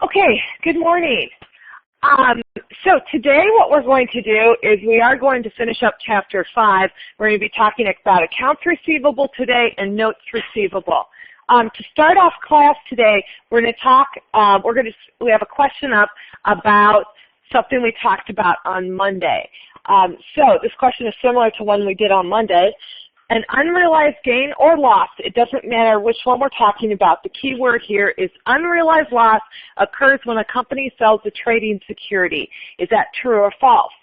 Okay, good morning. So today what we're going to do is we are going to finish up Chapter 5. We're going to be talking about accounts receivable today and notes receivable. To start off class today, we're going to talk, we have a question up about something we talked about on Monday. So this question is similar to one we did on Monday. An unrealized gain or loss, it doesn't matter which one we're talking about. The key word here is unrealized loss occurs when a company sells a trading security. Is that true or false?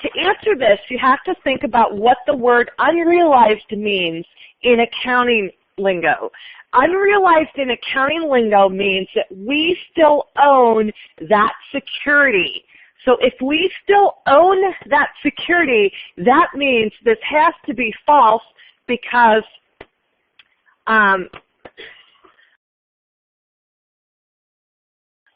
To answer this, you have to think about what the word unrealized means in accounting lingo. Unrealized in accounting lingo means that we still own that security. So if we still own that security, that means this has to be false, because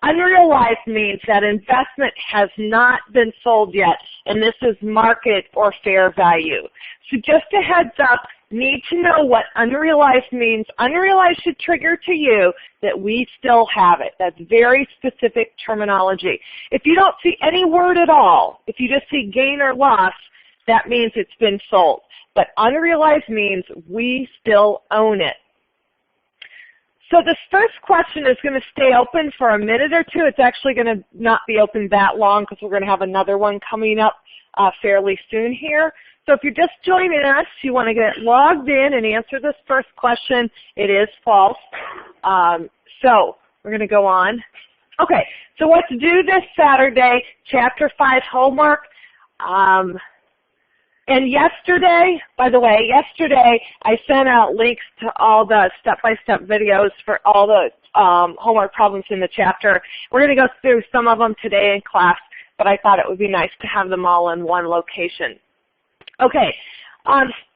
unrealized means that investment has not been sold yet, and this is market or fair value. So just a heads up, need to know what unrealized means. Unrealized should trigger to you that we still have it. That's very specific terminology. If you don't see any word at all, if you just see gain or loss, that means it's been sold. But unrealized means we still own it. So this first question is going to stay open for a minute or two. It's actually going to not be open that long because we're going to have another one coming up fairly soon here. So if you're just joining us, you want to get logged in and answer this first question. It is false. So we're going to go on. Okay, so what's due this Saturday? Chapter 5 homework. And yesterday, by the way, yesterday I sent out links to all the step-by-step videos for all the homework problems in the chapter. We're going to go through some of them today in class, but I thought it would be nice to have them all in one location. Okay,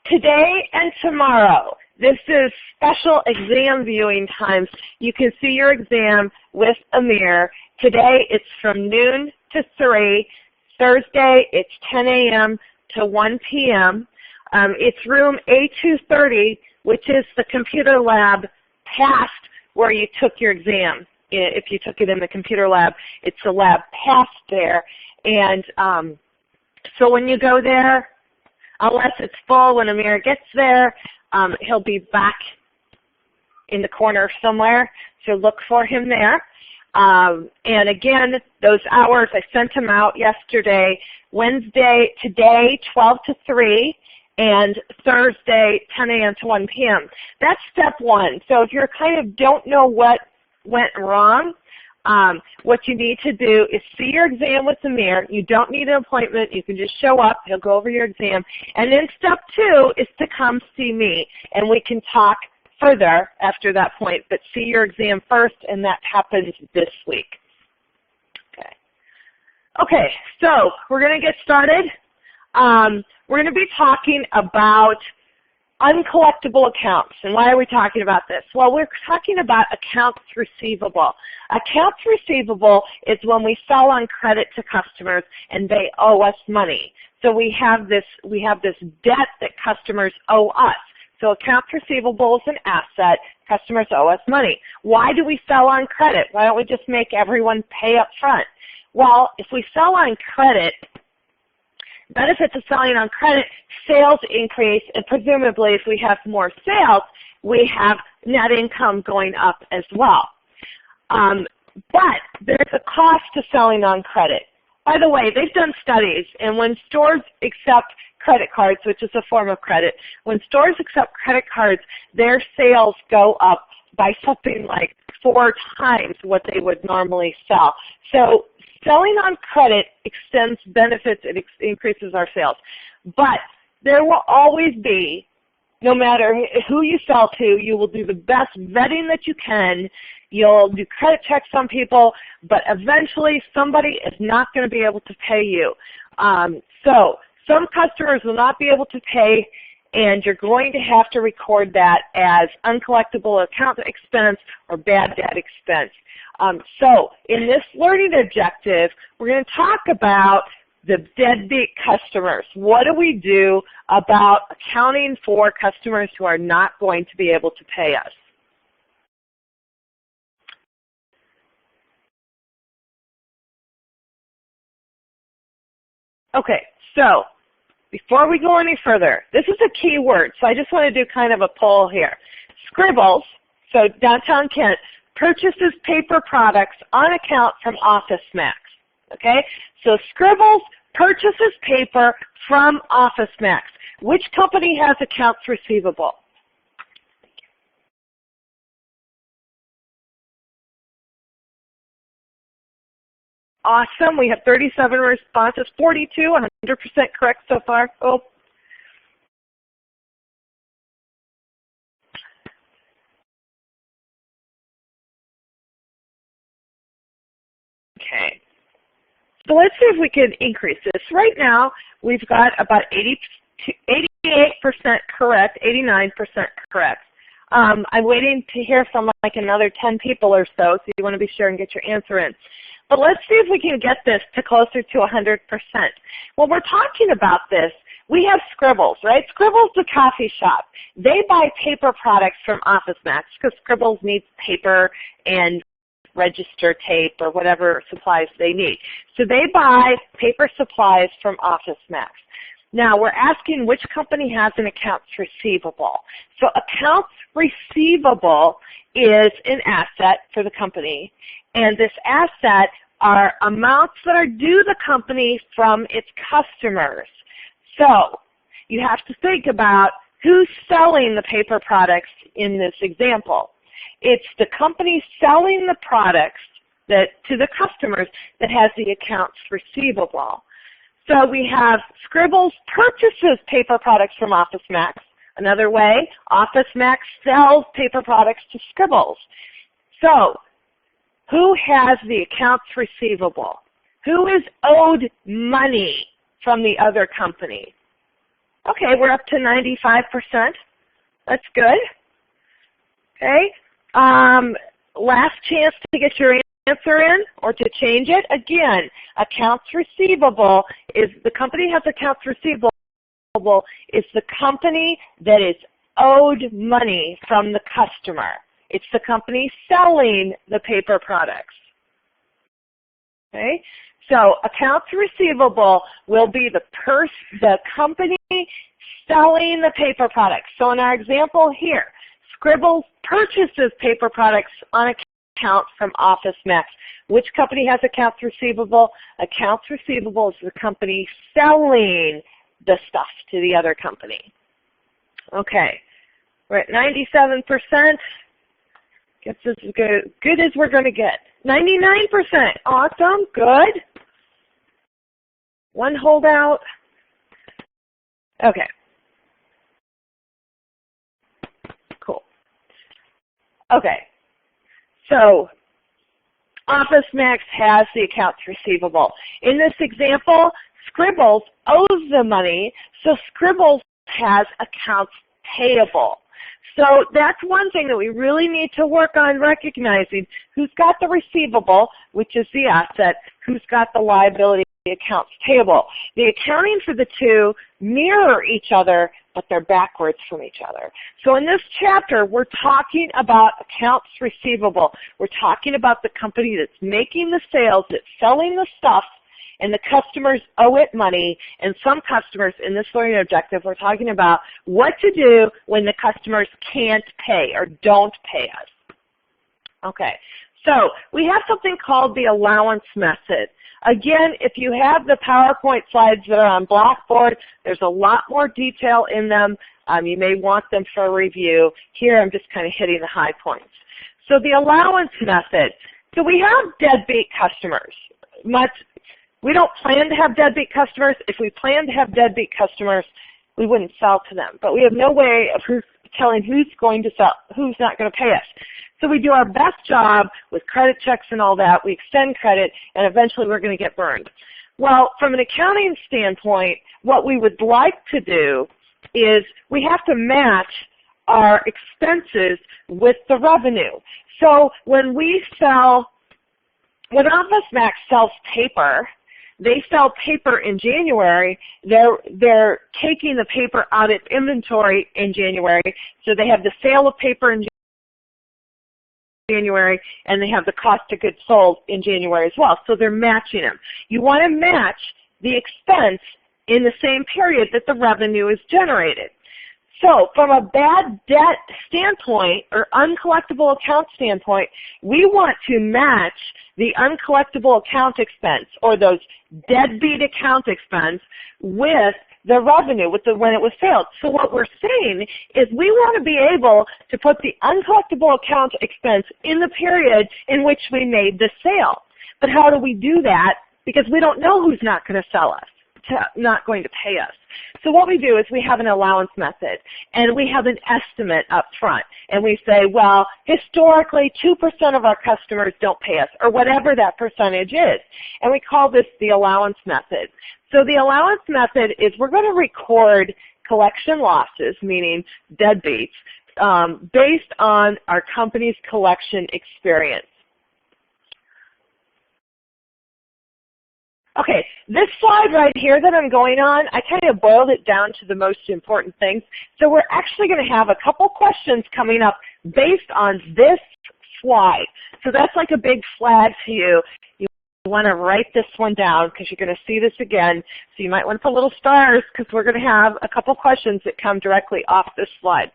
today and tomorrow, this is special exam viewing times. You can see your exam with Amir. Today it's from noon to 3. Thursday it's 10 a.m. to 1 p.m. It's room A230, which is the computer lab past where you took your exam. If you took it in the computer lab, it's the lab past there. And so when you go there, unless it's full, when Amir gets there, he'll be back in the corner somewhere, so look for him there. And again, those hours, I sent them out yesterday. Wednesday, today, 12 to 3, and Thursday, 10 a.m. to 1 p.m. That's step one. So if you kind of don't know what went wrong, what you need to do is see your exam with Amir. You don't need an appointment. You can just show up. He'll go over your exam. And then step 2 is to come see me, and we can talk further after that point. But see your exam first, and that happens this week. Okay, so we're going to get started. We're going to be talking about uncollectible accounts. And why are we talking about this? Well, we're talking about accounts receivable. Accounts receivable is when we sell on credit to customers and they owe us money. So we have this debt that customers owe us. So accounts receivable is an asset. Customers owe us money. Why do we sell on credit? Why don't we just make everyone pay up front? Well, if we sell on credit, benefits of selling on credit, sales increase, and presumably if we have more sales, we have net income going up as well. But there's a cost to selling on credit. By the way, they've done studies, and when stores accept credit cards, which is a form of credit, when stores accept credit cards, their sales go up by something like 4 times what they would normally sell. So selling on credit extends benefits, it increases our sales. But there will always be, no matter who you sell to, you will do the best vetting that you can. You'll do credit checks on people, but eventually somebody is not going to be able to pay you. So some customers will not be able to pay, and you're going to have to record that as uncollectible account expense or bad debt expense. So in this learning objective, we're going to talk about the deadbeat customers. What do we do about accounting for customers who are not going to be able to pay us? Okay, so before we go any further, this is a key word, so I just want to do kind of a poll here. Scribbles, so downtown Kent, purchases paper products on account from OfficeMax. Okay, so Scribbles purchases paper from OfficeMax. Which company has accounts receivable? Awesome. We have 37 responses, 42, 100% correct so far. Oh. Okay. So let's see if we can increase this. Right now, we've got about 88% correct, 89% correct. I'm waiting to hear from like another 10 people or so you want to be sure and get your answer in. But let's see if we can get this to closer to 100%. When we're talking about this, we have Scribbles, right? Scribbles, the coffee shop. They buy paper products from OfficeMax because Scribbles needs paper and register tape or whatever supplies they need. So they buy paper supplies from OfficeMax. Now we're asking which company has an accounts receivable. So accounts receivable is an asset for the company, and this asset are amounts that are due the company from its customers. So you have to think about who's selling the paper products in this example. It's the company selling the products to the customers that has the accounts receivable. So we have Scribbles purchases paper products from OfficeMax. Another way, OfficeMax sells paper products to Scribbles. So who has the accounts receivable? Who is owed money from the other company? Okay, we're up to 95%. That's good. Okay. Last chance to get your answer in or to change it. Again, accounts receivable is the company has accounts receivable is the company that is owed money from the customer. It's the company selling the paper products. Okay? So accounts receivable will be the company selling the paper products. So in our example here, Scribbles purchases paper products on account from OfficeMax. Which company has accounts receivable? Accounts receivable is the company selling the stuff to the other company. Okay, we're at 97%. Guess this is good as we're going to get. 99%, awesome, good. One holdout. Okay. Cool. Okay, so OfficeMax has the accounts receivable. In this example, Scribbles owes the money, so Scribbles has accounts payable. So that's one thing that we really need to work on recognizing who's got the receivable, which is the asset, who's got the liability, the accounts payable. The accounting for the two mirror each other, but they're backwards from each other. So in this chapter, we're talking about accounts receivable. We're talking about the company that's making the sales, that's selling the stuff, and the customers owe it money, and some customers in this learning objective, we're talking about what to do when the customers can't pay or don't pay us. Okay, so we have something called the allowance method. Again, if you have the PowerPoint slides that are on Blackboard, there's a lot more detail in them. You may want them for a review. Here I'm just kind of hitting the high points. So the allowance method. So we have deadbeat customers. We don't plan to have deadbeat customers. If we plan to have deadbeat customers, we wouldn't sell to them. But we have no way of telling who's going to sell, who's not going to pay us. So we do our best job with credit checks and all that. We extend credit, and eventually we're going to get burned. Well, from an accounting standpoint, what we would like to do is we have to match our expenses with the revenue. So when OfficeMax sells paper, they sell paper in January, they're taking the paper out of inventory in January, so they have the sale of paper in January, and they have the cost of goods sold in January as well. So they're matching them. You want to match the expense in the same period that the revenue is generated. So from a bad debt standpoint or uncollectible account standpoint, we want to match the uncollectible account expense or those deadbeat account expense with the revenue, with when it was sold. So what we're saying is we want to be able to put the uncollectible account expense in the period in which we made the sale. But how do we do that? Because we don't know who's not going to sell us, not going to pay us. So what we do is we have an allowance method, and we have an estimate up front. And we say, well, historically 2% of our customers don't pay us, or whatever that percentage is. And we call this the allowance method. So the allowance method is we're going to record collection losses, meaning deadbeats, based on our company's collection experience. Okay, this slide right here that I'm going on, I kind of boiled it down to the most important things. So we're actually going to have a couple questions coming up based on this slide. So that's like a big flag to you. You want to write this one down because you're going to see this again. So you might want to put little stars because we're going to have a couple questions that come directly off this slide.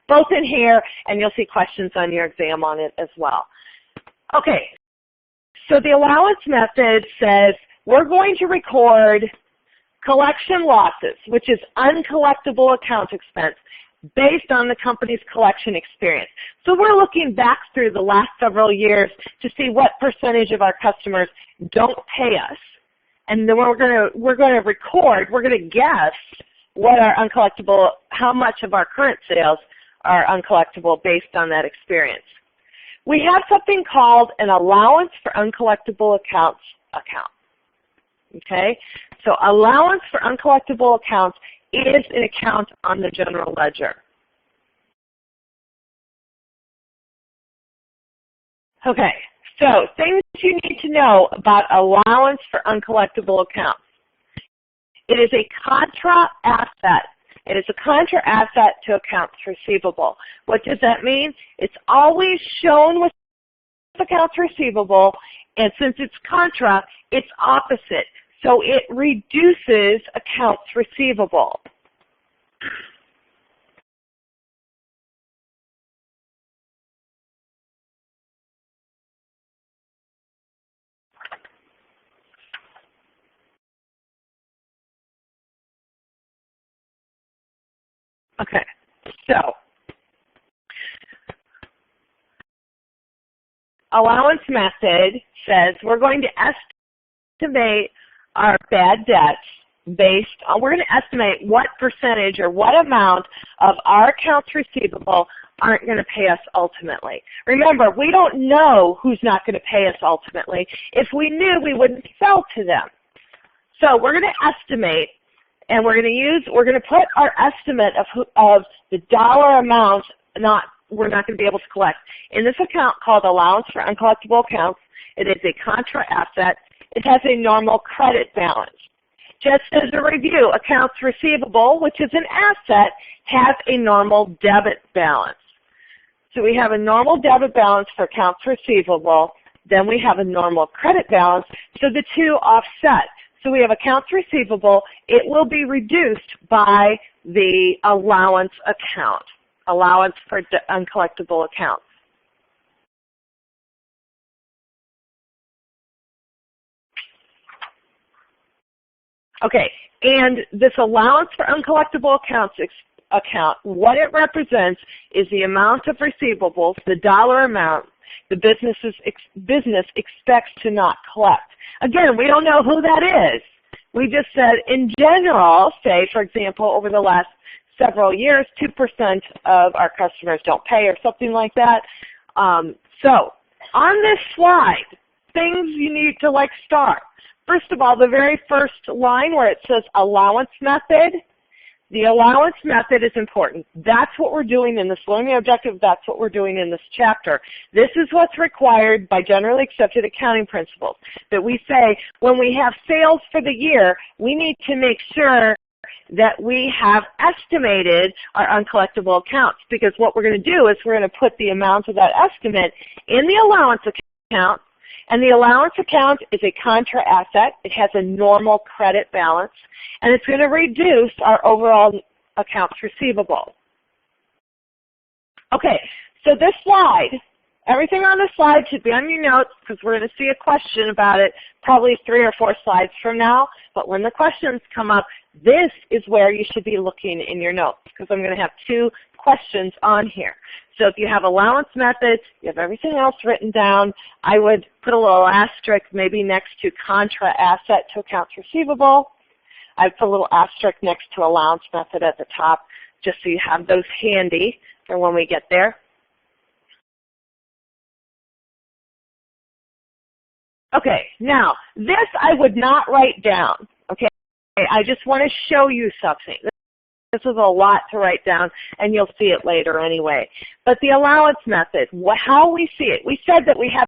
Both in here, and you'll see questions on your exam on it as well. Okay. So the allowance method says we're going to record collection losses, which is uncollectible account expense, based on the company's collection experience. So we're looking back through the last several years to see what percentage of our customers don't pay us. And then we're going to record, we're going to guess what our uncollectible, how much of our current sales are uncollectible based on that experience. We have something called an allowance for uncollectible accounts account. Okay? So allowance for uncollectible accounts is an account on the general ledger. Okay, so things you need to know about allowance for uncollectible accounts. It is a contra asset. It is a contra asset to accounts receivable. What does that mean? It's always shown with accounts receivable, and since it's contra, it's opposite. So it reduces accounts receivable. Okay, so allowance method says we're going to estimate our bad debts based on, we're going to estimate what percentage or what amount of our accounts receivable aren't going to pay us ultimately. Remember, we don't know who's not going to pay us ultimately. If we knew, we wouldn't sell to them. So we're going to estimate, and we're going to put our estimate of the dollar amount we're not going to be able to collect in this account called allowance for uncollectible accounts. It is a contra asset. It has a normal credit balance. Just as a review, accounts receivable, which is an asset, has a normal debit balance. So we have a normal debit balance for accounts receivable. Then we have a normal credit balance. So the two offset. So we have accounts receivable. It will be reduced by the allowance account, allowance for uncollectible accounts. Okay, and this allowance for uncollectible accounts account, what it represents is the amount of receivables, the dollar amount the business expects to not collect. Again, we don't know who that is. We just said in general, say for example, over the last several years, 2% of our customers don't pay or something like that. So on this slide, things you need to like start. First of all, the very first line where it says allowance method, the allowance method is important. That's what we're doing in this learning objective. That's what we're doing in this chapter. This is what's required by generally accepted accounting principles. That we say when we have sales for the year, we need to make sure that we have estimated our uncollectible accounts, because what we're going to do is we're going to put the amount of that estimate in the allowance account, And the allowance account is a contra asset. It has a normal credit balance, and it's going to reduce our overall accounts receivable. Okay, so this slide, everything on this slide should be on your notes because we're going to see a question about it probably 3 or 4 slides from now. But when the questions come up, this is where you should be looking in your notes because I'm going to have 2 questions on here. So if you have allowance methods, you have everything else written down, I would put a little asterisk maybe next to contra asset to accounts receivable. I'd put a little asterisk next to allowance method at the top just so you have those handy for when we get there. Okay, now this I would not write down, okay? I just want to show you something. This is a lot to write down, and you'll see it later anyway. But the allowance method, how we see it, we said that we have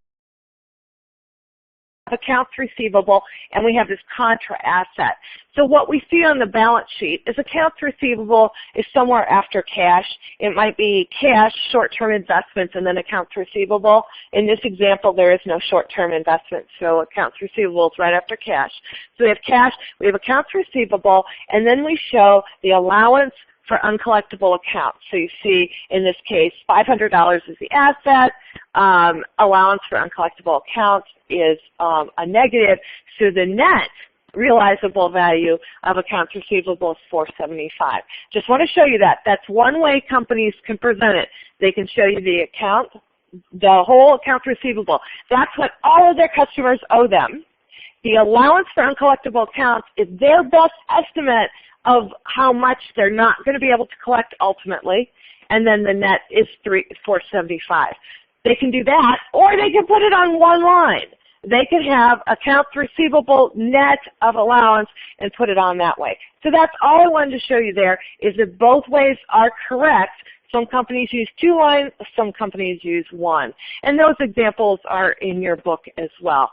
accounts receivable, and we have this contra asset. So what we see on the balance sheet is accounts receivable is somewhere after cash. It might be cash, short-term investments, and then accounts receivable. In this example, there is no short-term investment, so accounts receivable is right after cash. So we have cash, we have accounts receivable, and then we show the allowance for uncollectible accounts. So you see, in this case, $500 is the asset. Allowance for uncollectible accounts is a negative. So the net realizable value of accounts receivable is $475. Just want to show you that. That's one way companies can present it. They can show you the account, the whole accounts receivable. That's what all of their customers owe them. The allowance for uncollectible accounts is their best estimate of how much they're not going to be able to collect ultimately, and then the net is $475. They can do that, or they can put it on one line. They can have accounts receivable net of allowance and put it on that way. So that's all I wanted to show you there, is that both ways are correct. Some companies use 2 lines, some companies use 1. And those examples are in your book as well.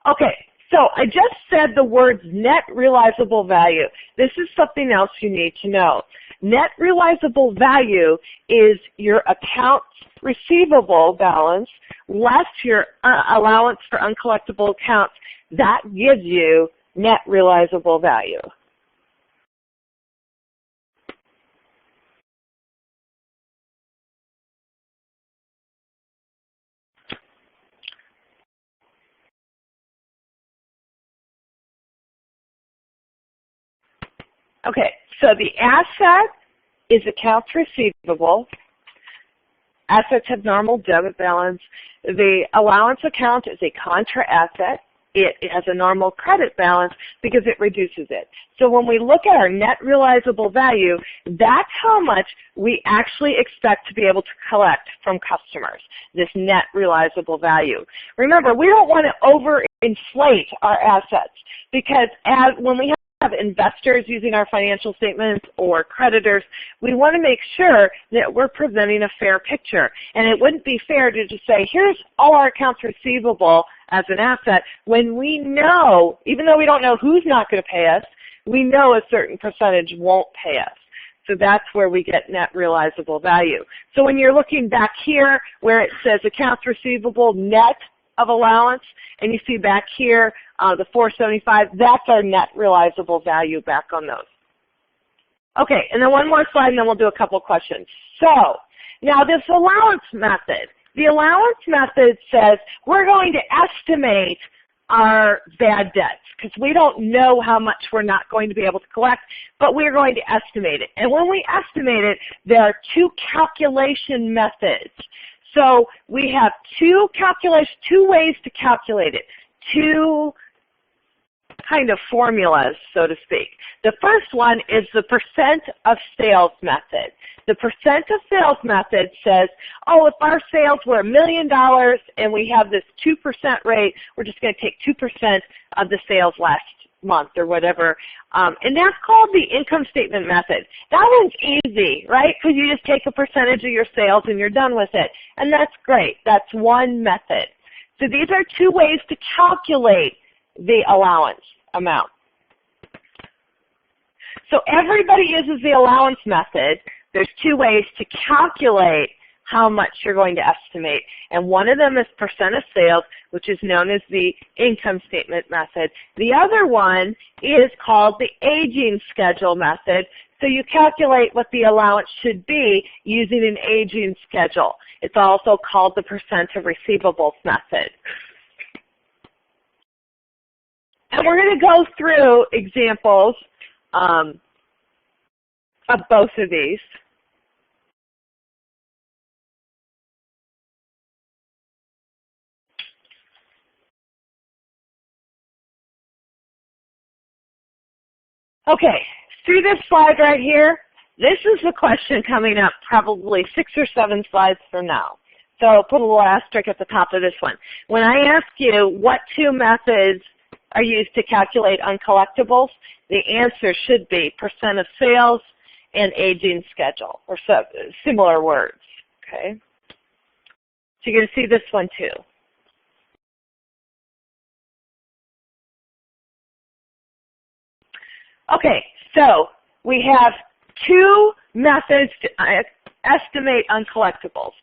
Okay. So I just said the words net realizable value. This is something else you need to know. Net realizable value is your accounts receivable balance less your allowance for uncollectible accounts. That gives you net realizable value. Okay, so the asset is accounts receivable. Assets have normal debit balance. The allowance account is a contra asset. It has a normal credit balance because it reduces it. So when we look at our net realizable value, that's how much we actually expect to be able to collect from customers, this net realizable value. Remember, we don't want to overinflate our assets because when we have investors using our financial statements or creditors, we want to make sure that we're presenting a fair picture. And it wouldn't be fair to just say, here's all our accounts receivable as an asset, when we know, even though we don't know who's not going to pay us, we know a certain percentage won't pay us. So that's where we get net realizable value. So when you're looking back here where it says accounts receivable net of allowance, and you see back here the 475, that's our net realizable value back on those. Okay, and then one more slide and then we'll do a couple questions. So now this allowance method, the allowance method says we're going to estimate our bad debts because we don't know how much we're not going to be able to collect, but we're going to estimate it. And when we estimate it, there are 2 calculation methods. So we have 2 ways to calculate it, 2 kind of formulas, so to speak. The first one is the percent of sales method. The percent of sales method says, oh, if our sales were $1 million and we have this 2% rate, we're just going to take 2% of the sales last month or whatever. And that's called the income statement method. That one's easy, right? Because you just take a percentage of your sales and you're done with it. And that's great. That's one method. So these are 2 ways to calculate the allowance amount. So everybody uses the allowance method. There's 2 ways to calculate how much you're going to estimate. And one of them is percent of sales, which is known as the income statement method. The other one is called the aging schedule method. So you calculate what the allowance should be using an aging schedule. It's also called the percent of receivables method. And we're going to go through examples of both of these. Okay, through this slide right here, this is the question coming up probably 6 or 7 slides from now. So I'll put a little asterisk at the top of this one. When I ask you what 2 methods are used to calculate uncollectibles, the answer should be percent of sales and aging schedule, or similar words, okay? So you're going to see this one too. Okay, so we have 2 methods to estimate uncollectibles.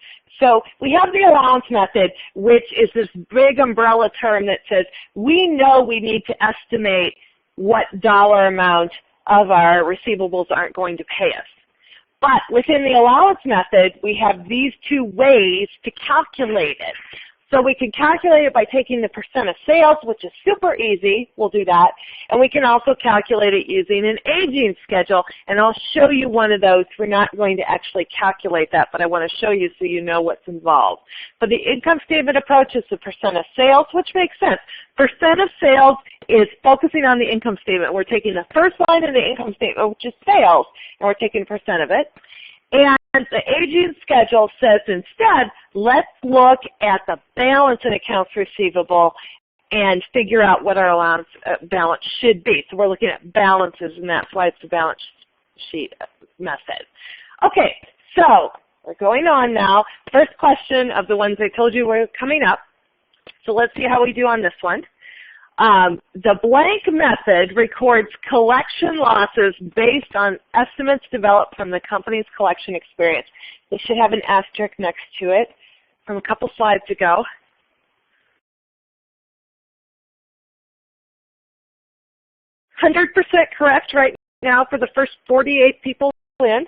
So we have the allowance method, which is this big umbrella term that says we know we need to estimate what dollar amount of our receivables aren't going to pay us. But within the allowance method, we have these 2 ways to calculate it. So we can calculate it by taking the percent of sales, which is super easy. We'll do that. And we can also calculate it using an aging schedule. And I'll show you one of those. We're not going to actually calculate that, but I want to show you so you know what's involved. But the income statement approach is the percent of sales, which makes sense. Percent of sales is focusing on the income statement. We're taking the first line of the income statement, which is sales, and we're taking a percent of it. And the aging schedule says instead, let's look at the balance in accounts receivable and figure out what our allowance balance should be. So we're looking at balances, and that's why it's the balance sheet method. Okay, so we're going on now. First question of the ones I told you were coming up. So let's see how we do on this one. The blank method records collection losses based on estimates developed from the company's collection experience. They should have an asterisk next to it from a couple slides ago. "100% correct right now for the first 48 people in.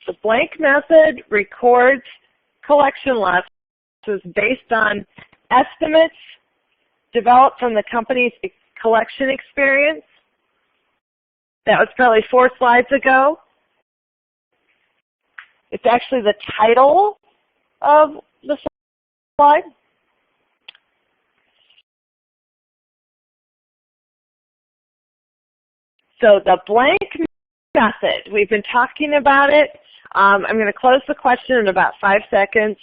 The blank method records collection losses based on estimates developed from the company's collection experience. That was probably 4 slides ago. It's actually the title of the slide. So the blank method, we've been talking about it. I'm going to close the question in about 5 seconds.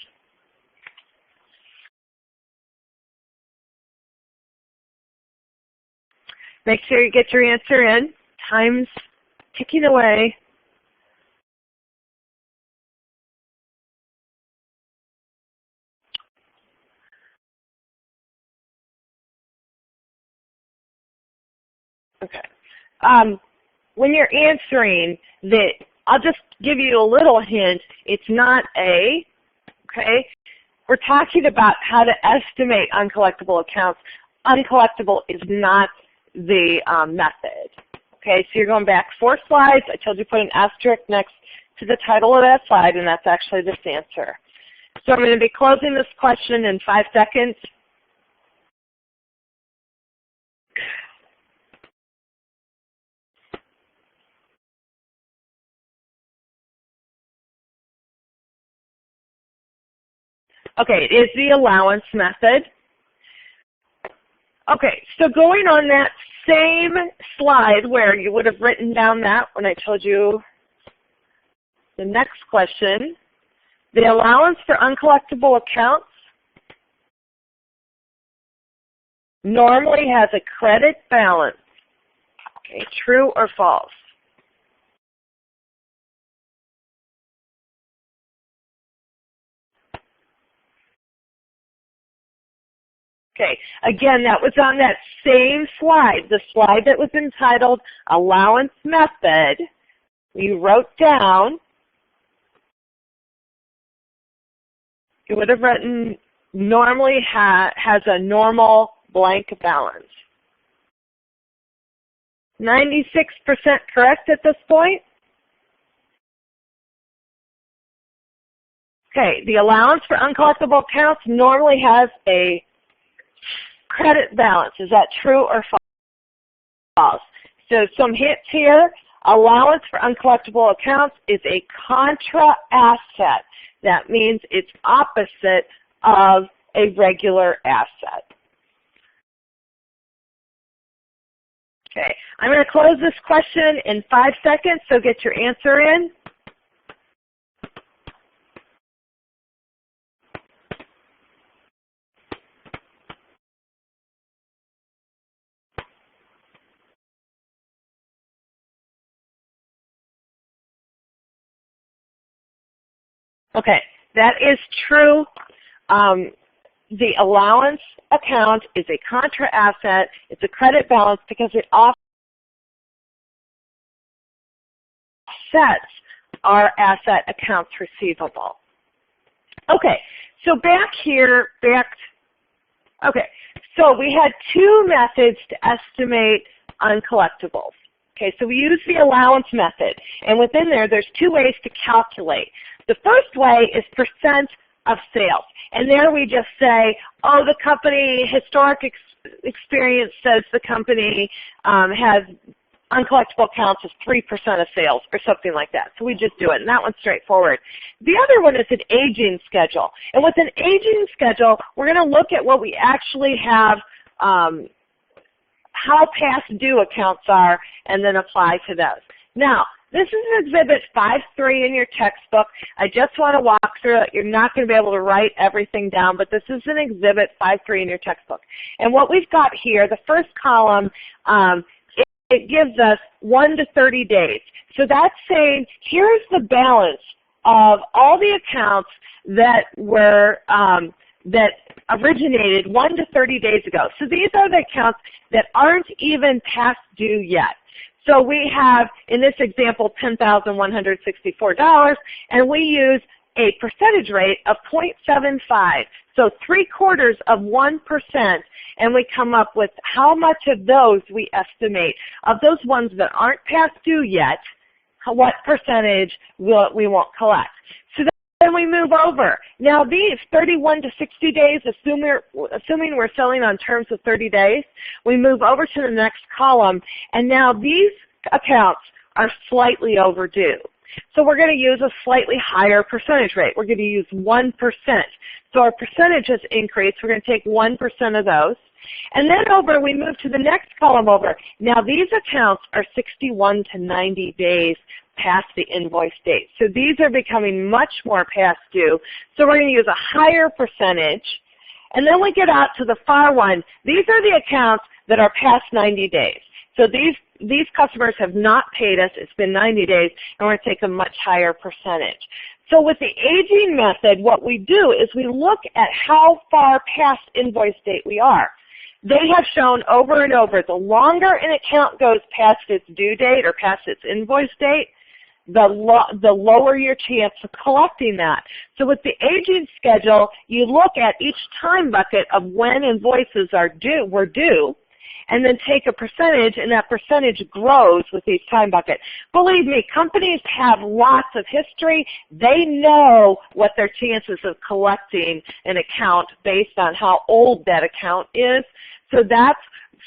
Make sure you get your answer in. Time's ticking away. Okay. When you're answering, I'll just give you a little hint. It's not A, okay? We're talking about how to estimate uncollectible accounts. Uncollectible is not the method. Okay, so you're going back 4 slides. I told you put an asterisk next to the title of that slide, and that's actually this answer. So I'm going to be closing this question in 5 seconds. Okay, it is the allowance method. Okay, so going on that same slide where you would have written down that when I told you the next question, the allowance for uncollectible accounts normally has a credit balance. Okay, true or false? Okay, again, that was on that same slide, the slide that was entitled Allowance Method. you wrote down, you would have written normally has a normal blank balance. 96% correct at this point? Okay, the allowance for uncollectible accounts normally has a credit balance. Is that true or false? So some hits here. Allowance for uncollectible accounts is a contra asset. That means it's opposite of a regular asset. Okay, I'm going to close this question in 5 seconds, so get your answer in. Okay, that is true. The allowance account is a contra asset. It's a credit balance because it offsets our asset accounts receivable. Okay, so okay, so we had 2 methods to estimate uncollectibles. Okay, so we use the allowance method, and within there's 2 ways to calculate. The first way is percent of sales, and there we just say, oh, the company, historic experience says the company has uncollectible accounts as 3% of sales or something like that. So we just do it, and that one's straightforward. The other one is an aging schedule, and with an aging schedule, we're going to look at what we actually have, how past due accounts are, and then apply to those. Now, this is Exhibit 5.3 in your textbook. I just want to walk through it. You're not going to be able to write everything down, but this is an Exhibit 5.3 in your textbook. And what we've got here, the first column, it gives us 1 to 30 days. So that's saying here's the balance of all the accounts that were that originated 1 to 30 days ago. So these are the accounts that aren't even past due yet. So we have, in this example, $10,164, and we use a percentage rate of 0.75, so 3/4 of 1%, and we come up with how much of those we estimate. Of those ones that aren't past due yet, what percentage we won't collect. So then we move over. Now these 31 to 60 days, assuming we're selling on terms of 30 days, we move over to the next column, and now these accounts are slightly overdue. So we're going to use a slightly higher percentage rate. We're going to use 1%. So our percentage has increased. We're going to take 1% of those. And then we move to the next column over. Now these accounts are 61 to 90 days past the invoice date. So these are becoming much more past due. So we're going to use a higher percentage. And then we get out to the far one. These are the accounts that are past 90 days. So these customers have not paid us. It's been 90 days, and we're going to take a much higher percentage. So with the aging method, what we do is we look at how far past invoice date we are. They have shown over and over, the longer an account goes past its due date or past its invoice date, the lower your chance of collecting that. So with the aging schedule, you look at each time bucket of when invoices were due, and then take a percentage, and that percentage grows with each time bucket. Believe me, companies have lots of history. They know what their chances of collecting an account based on how old that account is.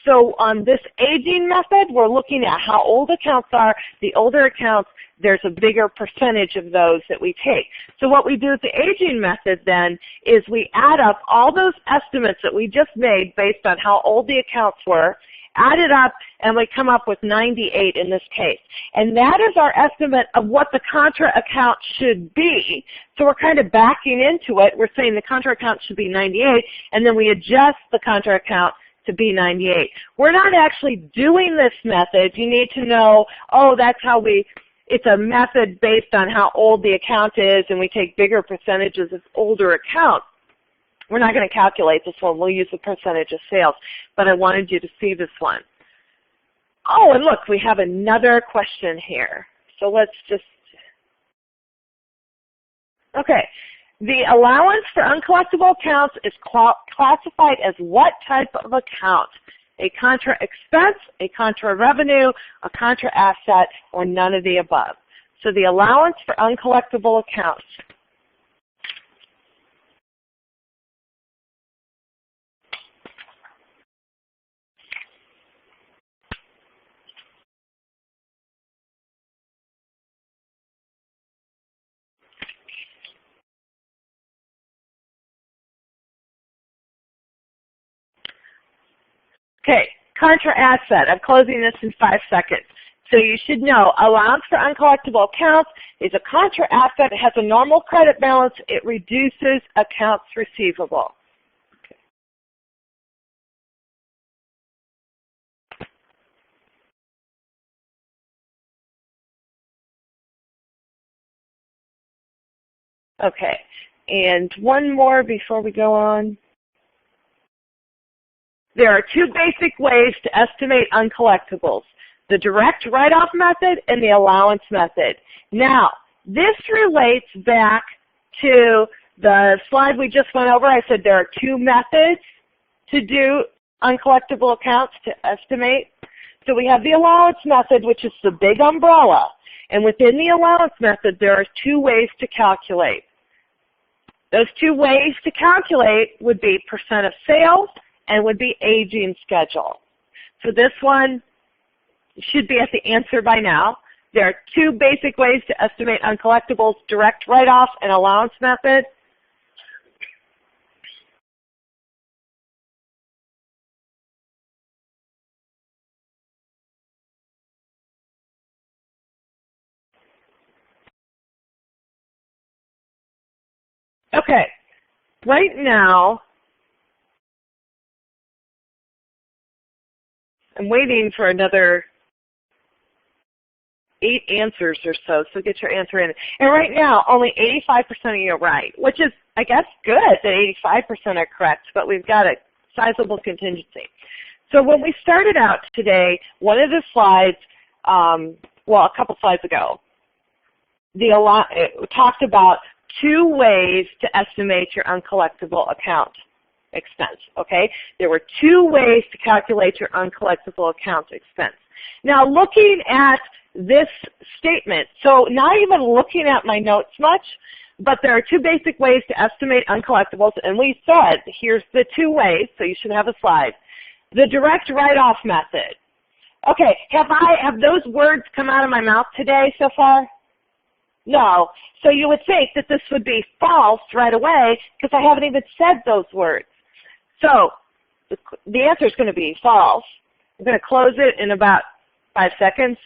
So on this aging method, we're looking at how old accounts are. The older accounts, there's a bigger percentage of those that we take. So what we do with the aging method then is we add up all those estimates that we just made based on how old the accounts were, add it up, and we come up with 98 in this case. And that is our estimate of what the contra account should be. So we're kind of backing into it. We're saying the contra account should be 98, and then we adjust the contra account to be 98. We're not actually doing this method. You need to know, oh, that's how it's a method based on how old the account is, and we take bigger percentages of older accounts. We're not going to calculate this one. We'll use the percentage of sales, but I wanted you to see this one. Oh, and look, we have another question here. So let's just, okay. The allowance for uncollectible accounts is classified as what type of account? A contra expense, a contra revenue, a contra asset, or none of the above. So the allowance for uncollectible accounts. Okay, contra asset. I'm closing this in 5 seconds. So you should know allowance for uncollectible accounts is a contra asset. It has a normal credit balance. It reduces accounts receivable. Okay, and one more before we go on. There are 2 basic ways to estimate uncollectibles, the direct write-off method and the allowance method. Now, this relates back to the slide we just went over. I said there are 2 methods to do uncollectible accounts to estimate. So we have the allowance method, which is the big umbrella. And within the allowance method, there are 2 ways to calculate. Those 2 ways to calculate would be percent of sales and would be aging schedule. So this one should be at the answer by now. There are 2 basic ways to estimate uncollectibles, direct write-off and allowance method. Okay, right now, I'm waiting for another 8 answers or so get your answer in. And right now, only 85% of you are right, which is, I guess, good that 85% are correct, but we've got a sizable contingency. So when we started out today, one of the slides, well, a couple slides ago, it talked about 2 ways to estimate your uncollectible account expense, okay? There were 2 ways to calculate your uncollectible account expense. Now, looking at this statement, so not even looking at my notes much, but there are 2 basic ways to estimate uncollectibles, and we said, here's the 2 ways, so you should have a slide. The direct write-off method. Okay, have those words come out of my mouth today so far? No. So you would think that this would be false right away because I haven't even said those words. So the answer is going to be false. I'm going to close it in about 5 seconds.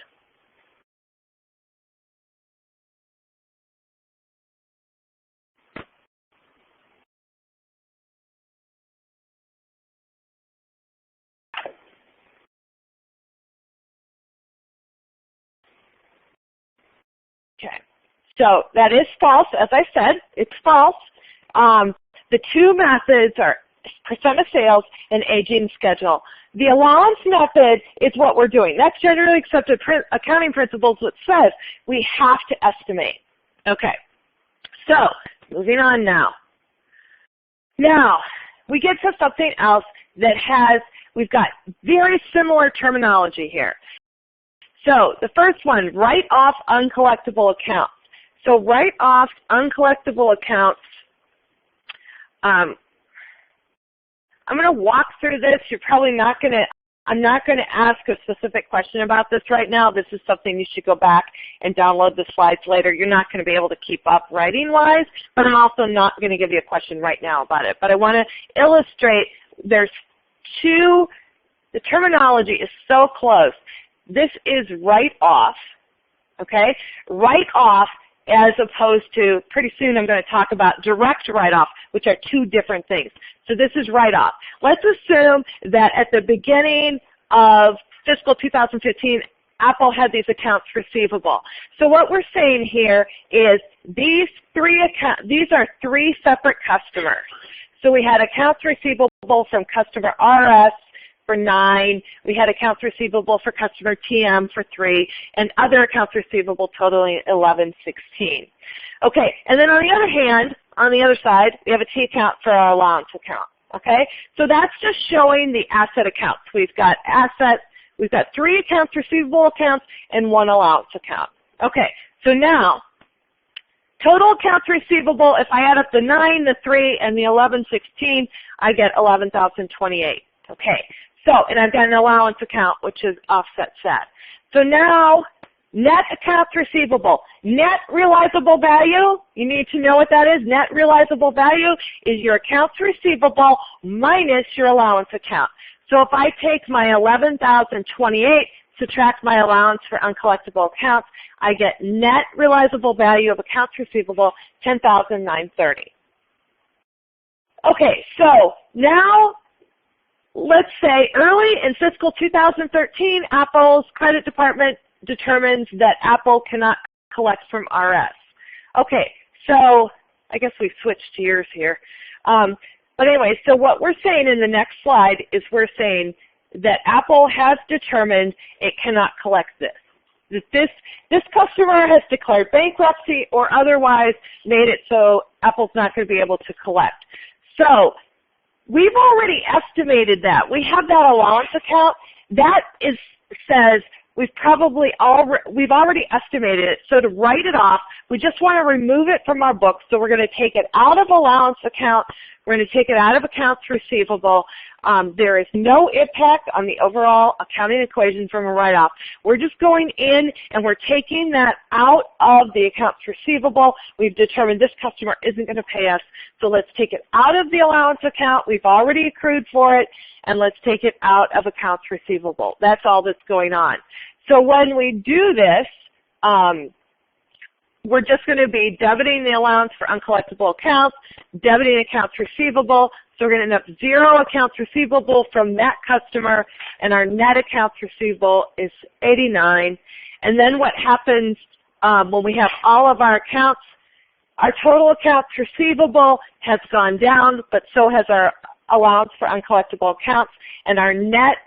Okay. So that is false, as I said. It's false. The 2 methods are percent of sales and aging schedule. The allowance method is what we're doing. That's generally accepted accounting principles that says we have to estimate. Okay. So moving on now. Now, we get to something else that we've got very similar terminology here. So the first one, write off uncollectible accounts. So write off uncollectible accounts. I'm going to walk through this. You're probably not going to, I'm not going to ask a specific question about this right now. This is something you should go back and download the slides later. You're not going to be able to keep up writing-wise, but I'm also not going to give you a question right now about it. But I want to illustrate there's 2, the terminology is so close. This is write-off, okay? Write-off as opposed to, pretty soon I'm going to talk about direct write-off, which are 2 different things. So this is write-off. Let's assume that at the beginning of fiscal 2015, Apple had these accounts receivable. So what we're saying here is these are 3 separate customers. So we had accounts receivable from customer RS, for 9. We had accounts receivable for customer TM for 3, and other accounts receivable totaling 1116. Okay, and then on the other hand, on the other side, we have a T account for our allowance account. Okay, so that's just showing the asset accounts. We've got assets, we've got 3 accounts receivable accounts, and 1 allowance account. Okay, so now, total accounts receivable, if I add up the 9, the 3, and the 1116, I get 11,028. Okay, so, and I've got an allowance account, which is offset set. So now, net accounts receivable. Net realizable value, you need to know what that is. Net realizable value is your accounts receivable minus your allowance account. So if I take my 11,028, subtract my allowance for uncollectible accounts, I get net realizable value of accounts receivable, 10,930. Okay, so now let's say early in fiscal 2013, Apple's credit department determines that Apple cannot collect from RS. Okay, so I guess we've switched gears here. But anyway, so what we're saying in the next slide is we're saying that Apple has determined it cannot collect this. That this customer has declared bankruptcy or otherwise made it so Apple's not going to be able to collect. So we've already estimated that. We have that allowance account. That says we've already estimated it. So to write it off, we just want to remove it from our books. So we're going to take it out of allowance account. We're going to take it out of accounts receivable. There is no impact on the overall accounting equation from a write-off. We're just going in and we're taking that out of the accounts receivable. We've determined this customer isn't going to pay us, so let's take it out of the allowance account. We've already accrued for it, and let's take it out of accounts receivable. That's all that's going on. So when we do this, we're just going to be debiting the allowance for uncollectible accounts, debiting accounts receivable. So we're going to end up 0 accounts receivable from that customer, and our net accounts receivable is 89. And then what happens when we have all of our accounts, our total accounts receivable has gone down, but so has our allowance for uncollectible accounts, and our net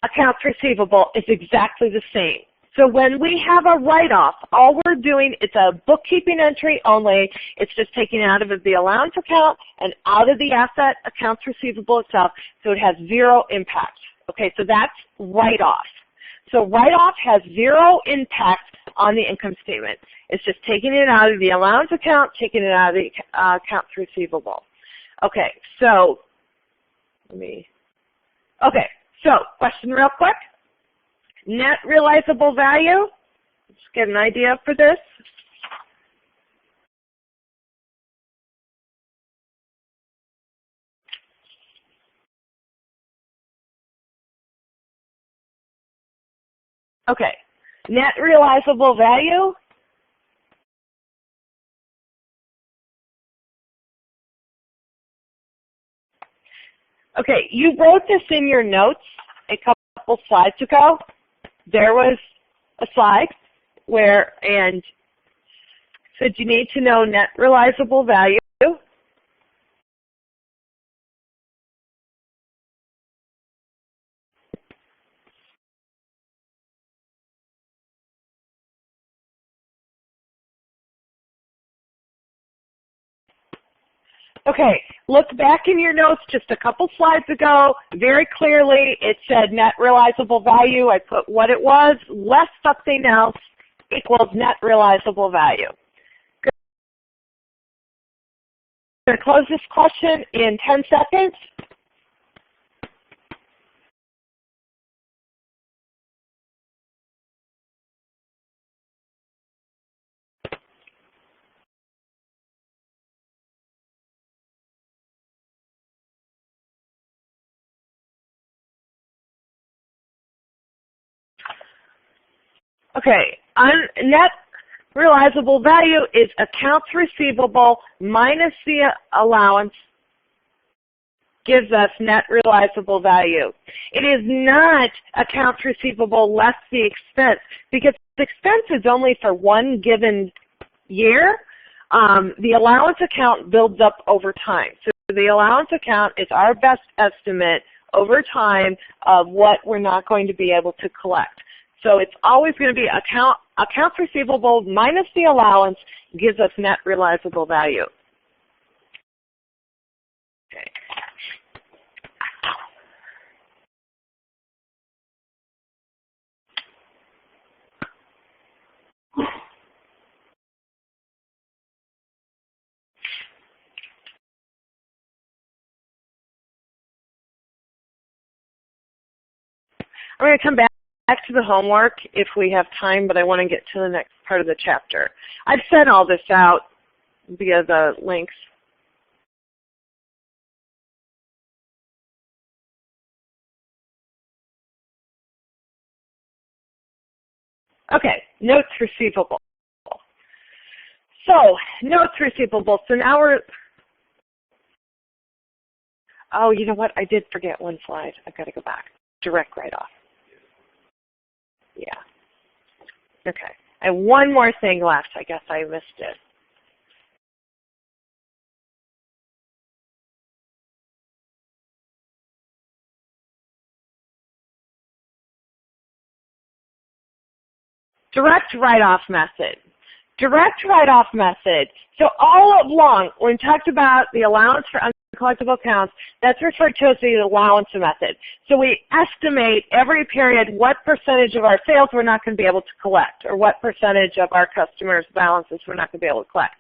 accounts receivable is exactly the same. So when we have a write-off, all we're doing, it's a bookkeeping entry only. It's just taking out of the allowance account and out of the asset accounts receivable itself, so it has 0 impact. Okay, so that's write-off. So write-off has 0 impact on the income statement. It's just taking it out of the allowance account, taking it out of the accounts receivable. Okay, so question real quick. Net realizable value, let's get an idea for this. Okay, net realizable value. Okay, you wrote this in your notes a couple slides ago. There was a slide where, and said you need to know net realizable value. Okay, look back in your notes just a couple slides ago. Very clearly it said net realizable value. I put what it was, less something else, equals net realizable value. I'm going to close this question in 10 seconds. Okay, net realizable value is accounts receivable minus the allowance gives us net realizable value. It is not accounts receivable less the expense, because the expense is only for one given year. The allowance account builds up over time. So the allowance account is our best estimate over time of what we're not going to be able to collect. So it's always going to be accounts receivable minus the allowance gives us net realizable value. Okay. I'm going to come back to the homework if we have time, but I want to get to the next part of the chapter. I've sent all this out via the links. Okay, notes receivable. So, notes receivable. So now we're, oh, you know what? I did forget one slide. I've got to go back. Direct write-off. Yeah. Okay. I have one more thing left. I guess I missed it. Direct write-off method. Direct write-off method. So all along, when we talked about the allowance for uncollectible accounts, that's referred to as the allowance method. So we estimate every period what percentage of our sales we're not going to be able to collect, or what percentage of our customers' balances we're not going to be able to collect.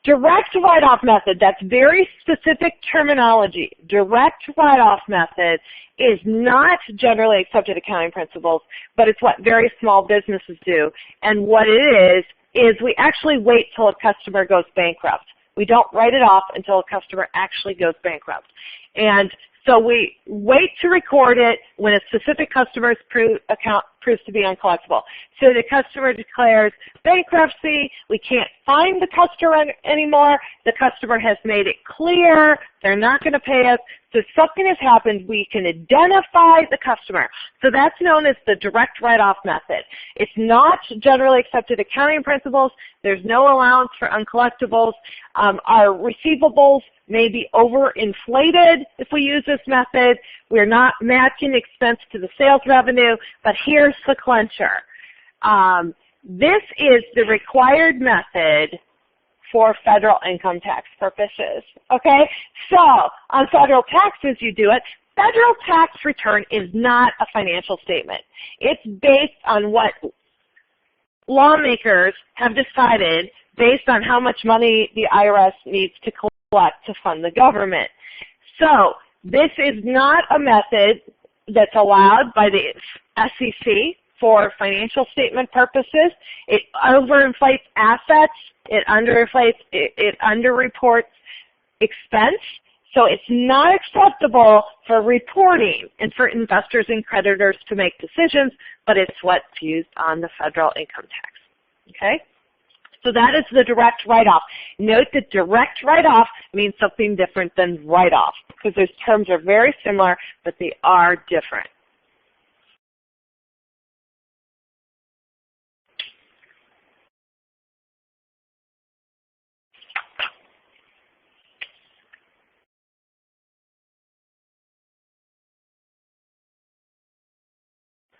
Direct write-off method, that's very specific terminology. Direct write-off method is not generally accepted accounting principles, but it's what very small businesses do. And what it is we actually wait till a customer goes bankrupt. We don't write it off until a customer actually goes bankrupt. And so we wait to record it when a specific customer's account proves to be uncollectible. So the customer declares bankruptcy, we can't find the customer anymore, the customer has made it clear they're not going to pay us, so something has happened, we can identify the customer. So that's known as the direct write-off method. It's not generally accepted accounting principles, there's no allowance for uncollectibles. Our receivables may be overinflated if we use this method. We're not matching expense to the sales revenue, but here's the clincher. This is the required method for federal income tax purposes, okay? So on federal taxes you do it. Federal tax return is not a financial statement. It's based on what lawmakers have decided based on how much money the IRS needs to collect to fund the government. So this is not a method that's allowed by the SEC for financial statement purposes. It overinflates assets. It underreports expense. So it's not acceptable for reporting and for investors and creditors to make decisions, but it's what's used on the federal income tax. Okay? So that is the direct write-off. Note that direct write-off means something different than write-off because those terms are very similar, but they are different.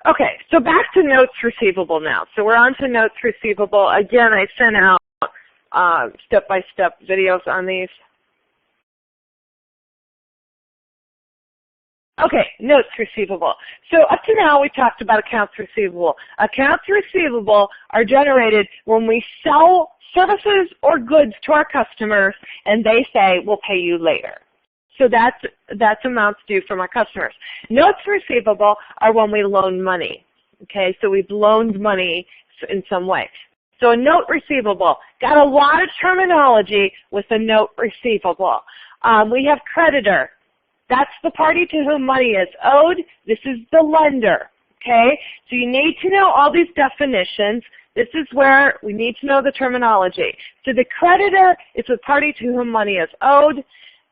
Okay, so back to notes receivable now. So we're on to notes receivable. Again, I sent out step-by-step videos on these. Okay, notes receivable. So up to now we talked about accounts receivable. Accounts receivable are generated when we sell services or goods to our customers and they say, we'll pay you later. So that's amounts due from our customers. Notes receivable are when we loan money. Okay, so we've loaned money in some way. So a note receivable, got a lot of terminology with a note receivable. We have creditor. That's the party to whom money is owed. This is the lender. Okay, so you need to know all these definitions. This is where we need to know the terminology. So the creditor is the party to whom money is owed.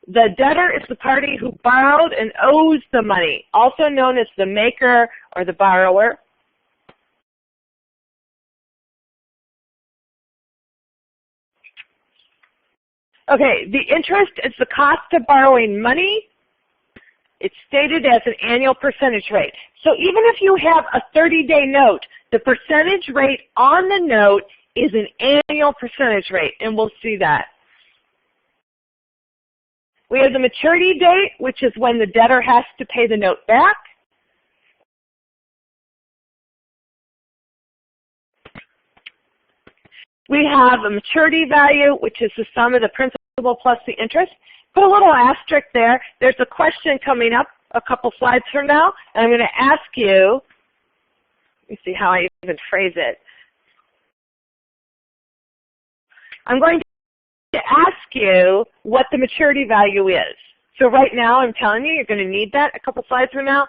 The debtor is the party who borrowed and owes the money, also known as the maker or the borrower. Okay, the interest is the cost of borrowing money. It's stated as an annual percentage rate. So even if you have a 30-day note, the percentage rate on the note is an annual percentage rate, and we'll see that. We have the maturity date, which is when the debtor has to pay the note back. We have a maturity value, which is the sum of the principal plus the interest. Put a little asterisk there. There's a question coming up a couple slides from now, and I'm going to ask you, let me see how I even phrase it. I'm going to ask you what the maturity value is. So right now, I'm telling you, you're going to need that a couple slides from now.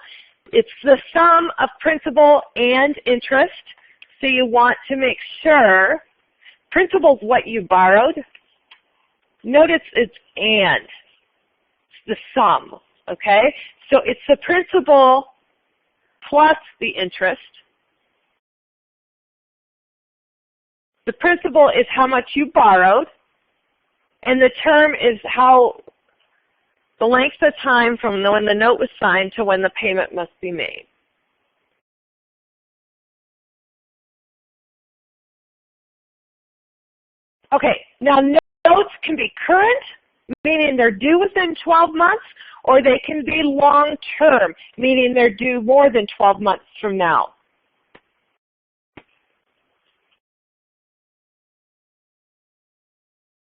It's the sum of principal and interest. So you want to make sure principal is what you borrowed. Notice it's and. It's the sum, okay? So it's the principal plus the interest. The principal is how much you borrowed, and the term is how the length of time from when the note was signed to when the payment must be made. Okay, now notes can be current, meaning they're due within 12 months, or they can be long-term, meaning they're due more than 12 months from now.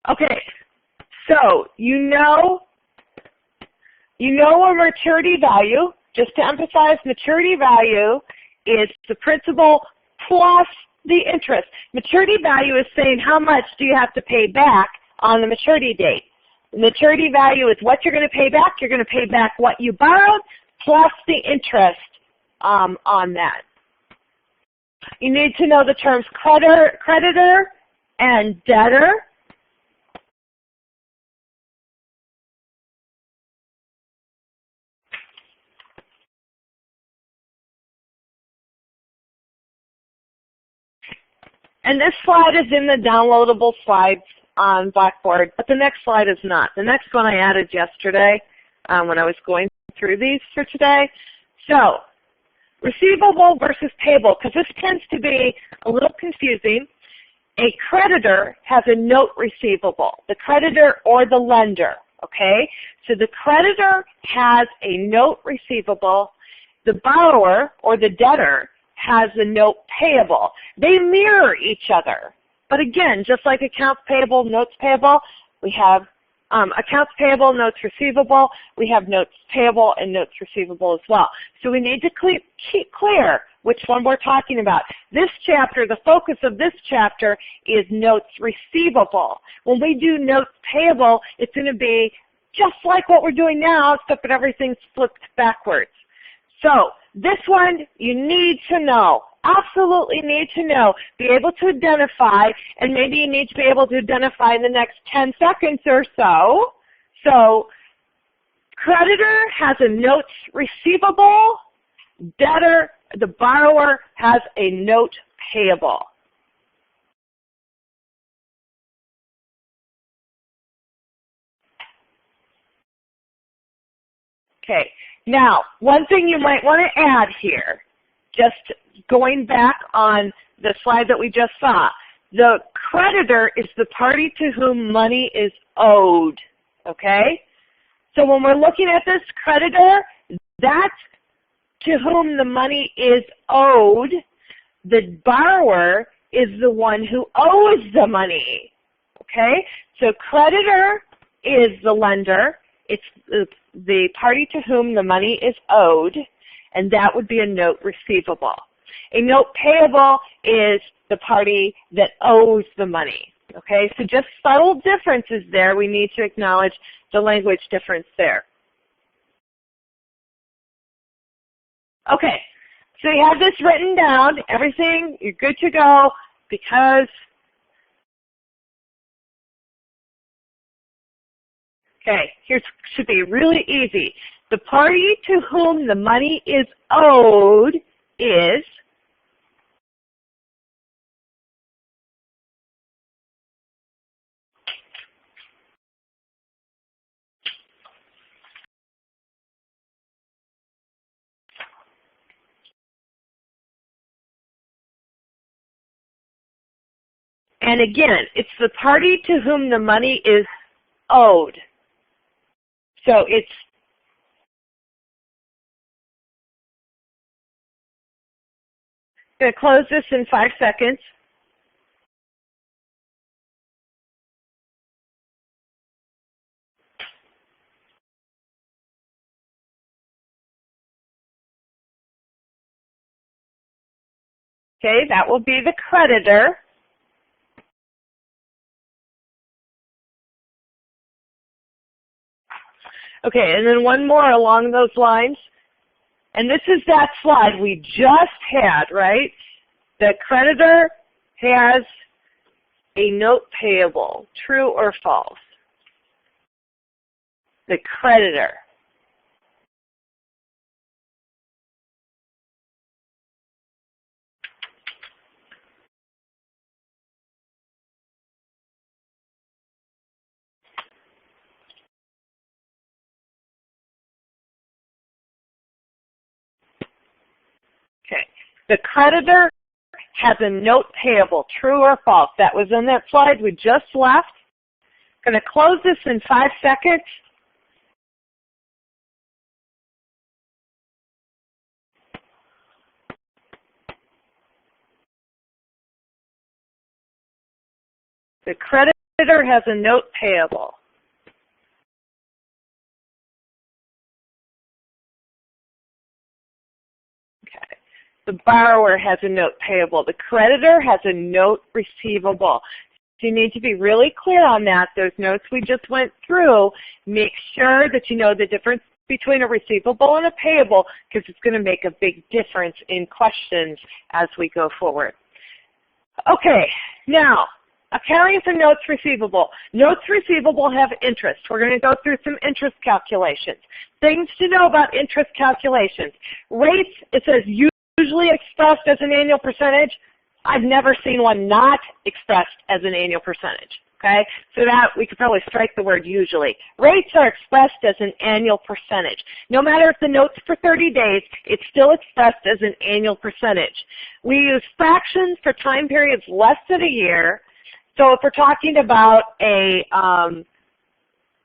Okay, so you know a maturity value. Just to emphasize, maturity value is the principal plus the interest. Maturity value is saying how much do you have to pay back on the maturity date. The maturity value is what you're going to pay back. You're going to pay back what you borrowed plus the interest on that. You need to know the terms creditor and debtor. And this slide is in the downloadable slides on Blackboard, but the next slide is not. The next one I added yesterday when I was going through these for today. So, receivable versus payable, because this tends to be a little confusing. A creditor has a note receivable, the creditor or the lender, okay? So the creditor has a note receivable. The borrower or the debtor has a note payable. They mirror each other. But again, just like accounts payable, notes payable, we have accounts payable, notes receivable. We have notes payable and notes receivable as well. So we need to keep clear which one we're talking about. This chapter, the focus of this chapter is notes receivable. When we do notes payable, it's going to be just like what we're doing now, except that everything's flipped backwards. So this one you need to know, absolutely need to know, be able to identify, and maybe you need to be able to identify in the next 10 seconds or so. So creditor has a note receivable, debtor, the borrower has a note payable. Okay. Now, one thing you might want to add here, just going back on the slide that we just saw, the creditor is the party to whom money is owed, okay? So when we're looking at this creditor, that's to whom the money is owed. The borrower is the one who owes the money, okay? So creditor is the lender. It's the party to whom the money is owed, and that would be a note receivable. A note payable is the party that owes the money. Okay, so just subtle differences there. We need to acknowledge the language difference there. Okay, so you have this written down, everything, you're good to go, because okay, here should be really easy. The party to whom the money is owed is And again, it's the party to whom the money is owed. So it's going to close this in 5 seconds. Okay, that will be the creditor. Okay, and then one more along those lines. And this is that slide we just had, right? The creditor has a note payable, true or false? The creditor. Okay, the creditor has a note payable, true or false? That was in that slide we just left. Going to close this in 5 seconds. The creditor has a note payable. Okay. The borrower has a note payable. The creditor has a note receivable. So you need to be really clear on that. Those notes we just went through, make sure that you know the difference between a receivable and a payable, because it's going to make a big difference in questions as we go forward. Okay, now, accounting for notes receivable. Notes receivable have interest. We're going to go through some interest calculations. Things to know about interest calculations. Rates, it says usually expressed as an annual percentage. I've never seen one not expressed as an annual percentage. Okay, so that we could probably strike the word usually. Rates are expressed as an annual percentage. No matter if the note's for 30 days, it's still expressed as an annual percentage. We use fractions for time periods less than a year. So if we're talking about a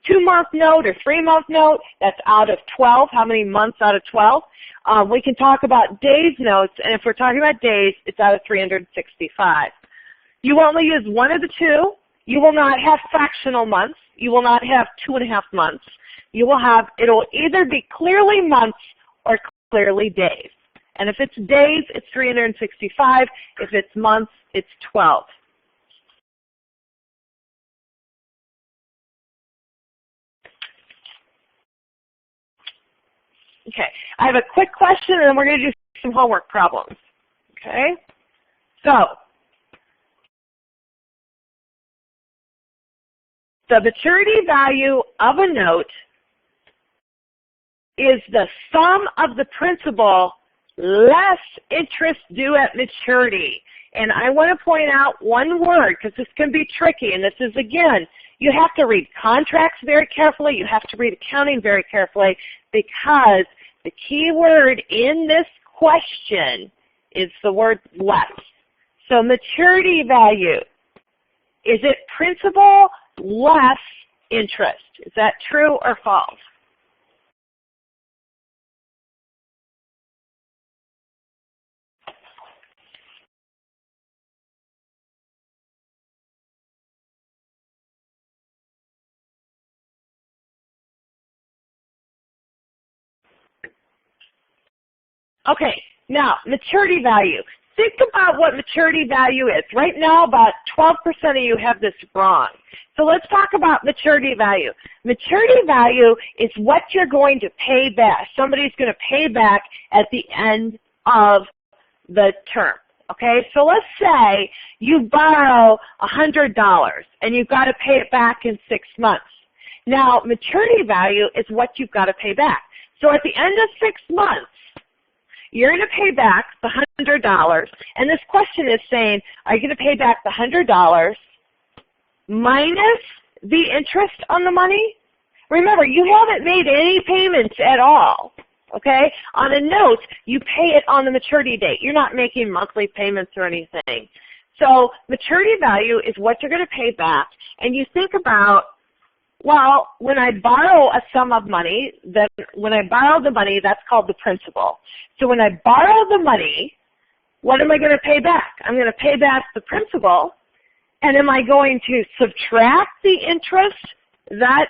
2-month note or 3-month note, that's out of 12. How many months out of 12? We can talk about days notes, and if we're talking about days, it's out of 365. You only use one of the two. You will not have fractional months. You will not have 2.5 months. You will have, it'll either be clearly months or clearly days. And if it's days, it's 365. If it's months, it's 12. Okay, I have a quick question, and then we're going to do some homework problems. Okay, so the maturity value of a note is the sum of the principal less interest due at maturity. And I want to point out one word, because this can be tricky, and this is, again, you have to read contracts very carefully. You have to read accounting very carefully, because the key word in this question is the word less. So maturity value, is it principal less interest? Is that true or false? Okay, now maturity value. Think about what maturity value is. Right now, about 12% of you have this wrong. So let's talk about maturity value. Maturity value is what you're going to pay back. Somebody's going to pay back at the end of the term. Okay, so let's say you borrow $100 and you've got to pay it back in 6 months. Now, maturity value is what you've got to pay back. So at the end of 6 months, you're going to pay back the $100, and this question is saying, are you going to pay back the $100 minus the interest on the money? Remember, you haven't made any payments at all, okay? On a note, you pay it on the maturity date. You're not making monthly payments or anything. So maturity value is what you're going to pay back, and you think about, well, when I borrow a sum of money, then when I borrow the money, that's called the principal. So when I borrow the money, what am I going to pay back? I'm going to pay back the principal, and am I going to subtract the interest that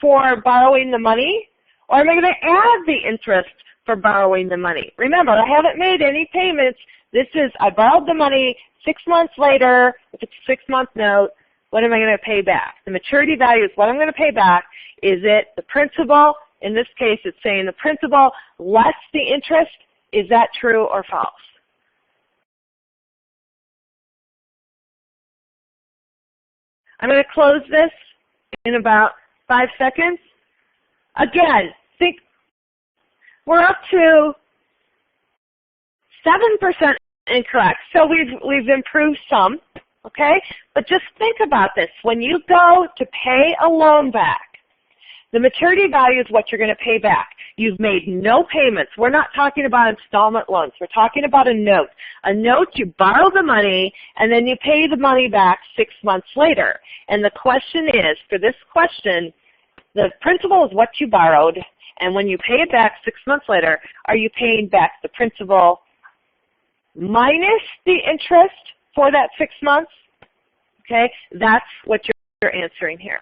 for borrowing the money, or am I going to add the interest for borrowing the money? Remember, I haven't made any payments. This is, I borrowed the money 6 months later. If it's a 6-month note, what am I going to pay back? The maturity value is what I'm going to pay back. Is it the principal? In this case, it's saying the principal less the interest. Is that true or false? I'm going to close this in about 5 seconds. Again, think we're up to 7% incorrect. So we've improved some, okay? But just think about this. When you go to pay a loan back, the maturity value is what you're going to pay back. You've made no payments. We're not talking about installment loans. We're talking about a note. A note, you borrow the money, and then you pay the money back 6 months later. And the question is, for this question, the principal is what you borrowed, and when you pay it back 6 months later, are you paying back the principal minus the interest for that 6 months? Okay, that's what you're answering here.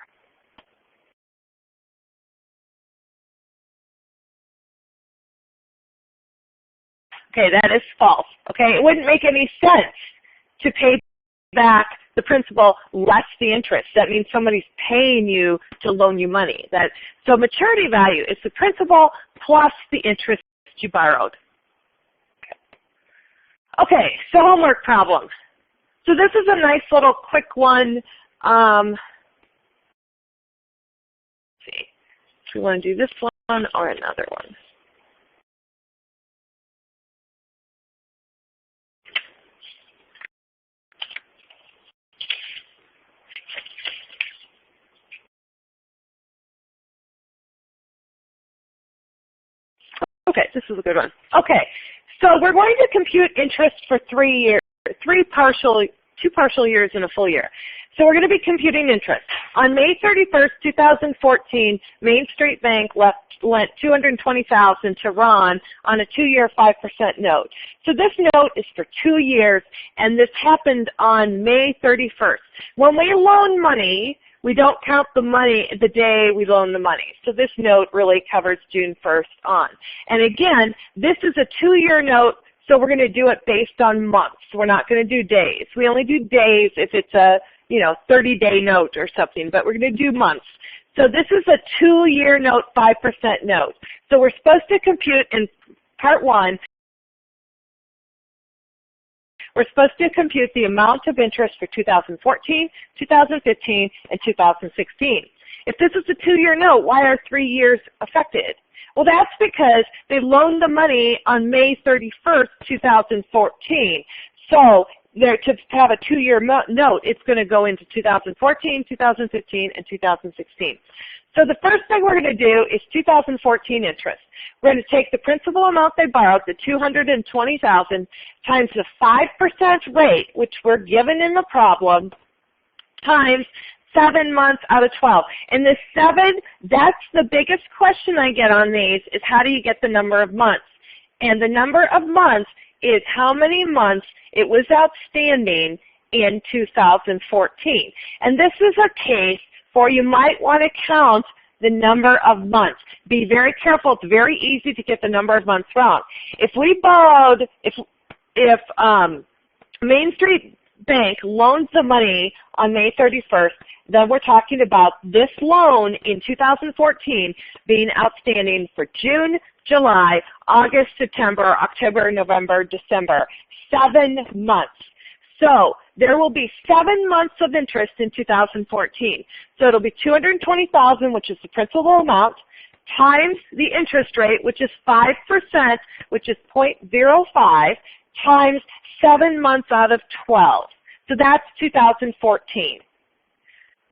Okay, that is false. Okay, it wouldn't make any sense to pay back the principal less the interest. That means somebody's paying you to loan you money. So maturity value is the principal plus the interest you borrowed. Okay, so homework problem. So this is a nice little quick one. Let's see if we want to do this one or another one. Okay, this is a good one. Okay, so we're going to compute interest for 3 years, two partial years and a full year. So we're going to be computing interest. On May 31st, 2014, Main Street Bank lent $220,000 to Ron on a 2-year 5% note. So this note is for 2 years, and this happened on May 31st. When we loan money, we don't count the money the day we loan the money. So this note really covers June 1st on. And again, this is a 2-year note, so we're going to do it based on months. We're not going to do days. We only do days if it's a 30-day note or something, but we're going to do months. So this is a 2-year note, 5% note. So we're supposed to compute in part 1, we're supposed to compute the amount of interest for 2014, 2015, and 2016. If this is a 2-year note, why are 3 years affected? Well, that's because they loaned the money on May 31st, 2014. So to have a 2-year note, it's going to go into 2014, 2015, and 2016. So the first thing we're going to do is 2014 interest. We're going to take the principal amount they borrowed, the $220,000, times the 5% rate, which we're given in the problem, times 7 months out of 12. And the 7, that's the biggest question I get on these, is how do you get the number of months? And the number of months is how many months it was outstanding in 2014. And this is a case for you might want to count the number of months. Be very careful. It's very easy to get the number of months wrong. If we borrowed, if Main Street Bank loans the money on May 31st, then we're talking about this loan in 2014 being outstanding for June, July, August, September, October, November, December, 7 months. So there will be 7 months of interest in 2014. So it'll be $220,000, which is the principal amount, times the interest rate, which is 5%, which is 0.05, times 7 months out of 12. So that's 2014.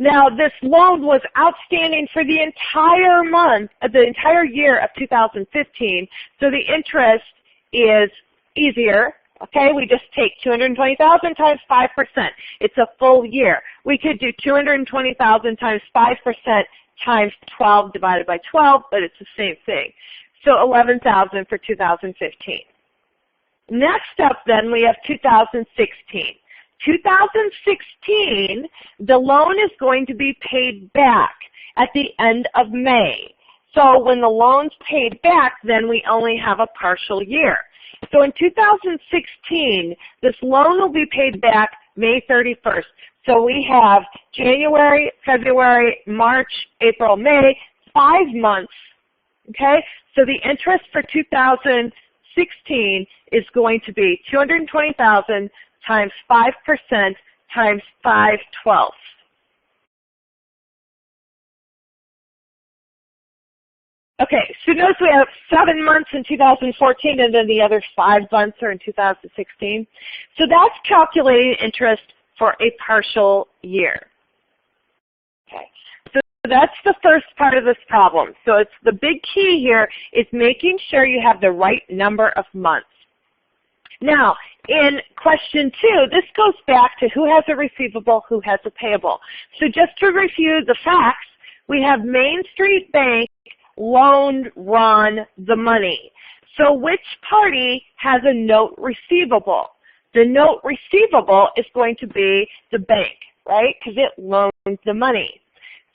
Now, this loan was outstanding for the entire year of 2015, so the interest is easier Okay, we just take 220,000 times 5%. It's a full year. We could do 220,000 times 5% times 12 divided by 12, but it's the same thing. So 11,000 for 2015. Next up then we have 2016. 2016, the loan is going to be paid back at the end of May. So when the loan's paid back, then we only have a partial year. So in 2016, this loan will be paid back May 31st. So we have January, February, March, April, May, 5 months. Okay? So the interest for 2016 is going to be 220,000 times 5% times 5/12. Okay, so notice we have 7 months in 2014 and then the other 5 months are in 2016. So that's calculating interest for a partial year. Okay, so that's the first part of this problem. So it's the big key here is making sure you have the right number of months. Now, in question 2, this goes back to who has a receivable, who has a payable. So just to review the facts, we have Main Street Bank loaned Ron the money. So which party has a note receivable? The note receivable is going to be the bank, right? Because it loaned the money.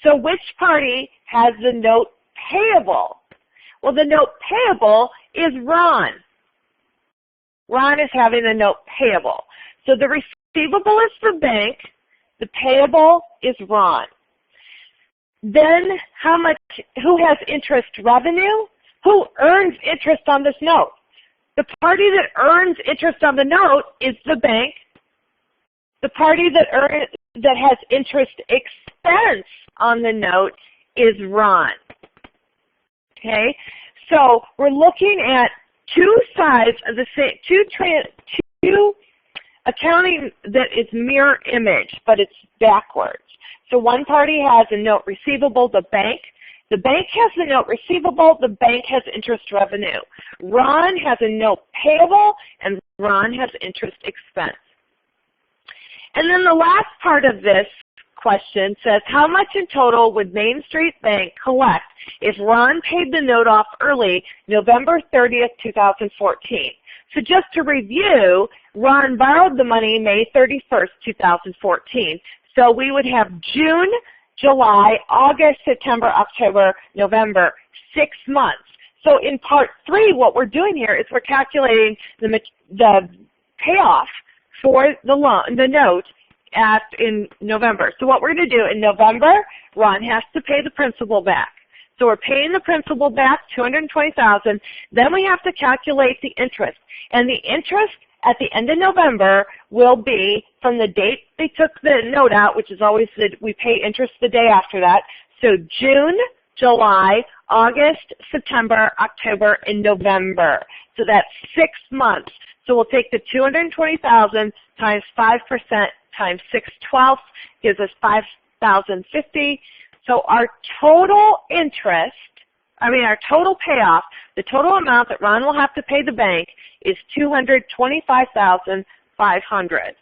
So which party has the note payable? Well, the note payable is Ron. Ron is having a note payable. So the receivable is the bank, the payable is Ron. Then who has interest revenue? Who earns interest on this note? The party that earns interest on the note is the bank. The party that has interest expense on the note is Ron. Okay? So we're looking at two sides of the same, two accounting that is mirror image, but it's backwards. So one party has a note receivable, the bank. The bank has a note receivable, the bank has interest revenue. Ron has a note payable, and Ron has interest expense. And then the last part of this question says, how much in total would Main Street Bank collect if Ron paid the note off early, November 30th, 2014? So just to review, Ron borrowed the money May 31st, 2014. So we would have June, July, August, September, October, November, 6 months. So in part 3, what we're doing here is we're calculating the payoff for the note in November. So what we're going to do in November, Ron has to pay the principal back. So we're paying the principal back, $220,000. Then we have to calculate the interest. And the interest at the end of November will be from the date they took the note out, which is always we pay interest the day after that. So June, July, August, September, October, and November. So that's 6 months. So we'll take the $220,000 times 5% times 6/12 gives us $5,050. So our total our total payoff, the total amount that Ron will have to pay the bank is $225,500.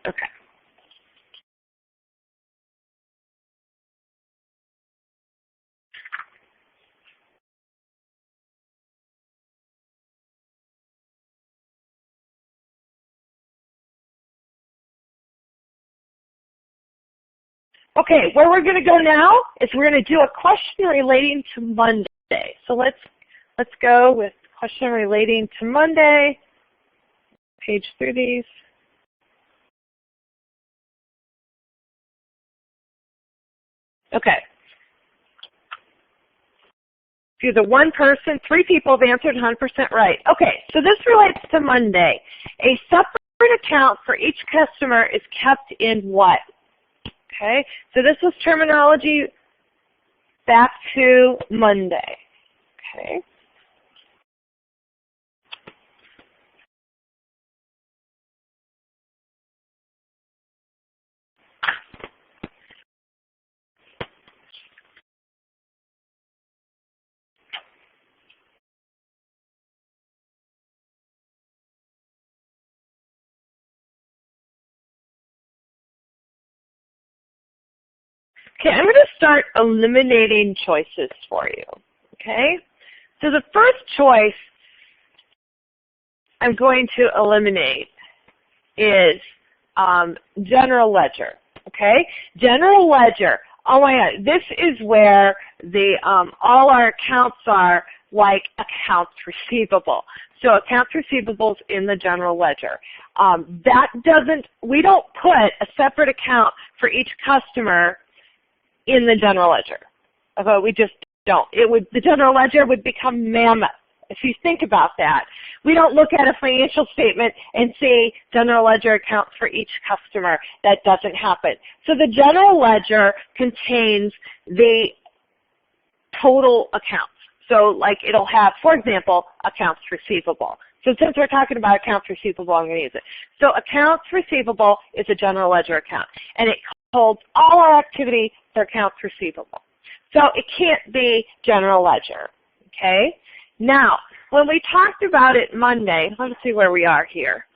Okay. Okay, where we're going to go now is we're going to do a question relating to Monday. So let's go with question relating to Monday. Page through these. Okay. If you're the one person, 3 people have answered 100% right. Okay, so this relates to Monday. A separate account for each customer is kept in what? Okay, so this was terminology back to Monday. Okay, Okay, I'm going to start eliminating choices for you, okay? So the first choice I'm going to eliminate is general ledger, okay? General ledger, oh my God, this is where the all our accounts are like accounts receivable. So accounts receivables in the general ledger. We don't put a separate account for each customer in the general ledger. Okay, we just don't. The general ledger would become mammoth if you think about that. We don't look at a financial statement and see general ledger accounts for each customer. That doesn't happen. So the general ledger contains the total accounts. So like it'll have, for example, accounts receivable. So since we're talking about accounts receivable, I'm going to use it. So accounts receivable is a general ledger account, and it holds all our activity for accounts receivable. So it can't be general ledger, okay? Now, when we talked about it Monday, let's see where we are here.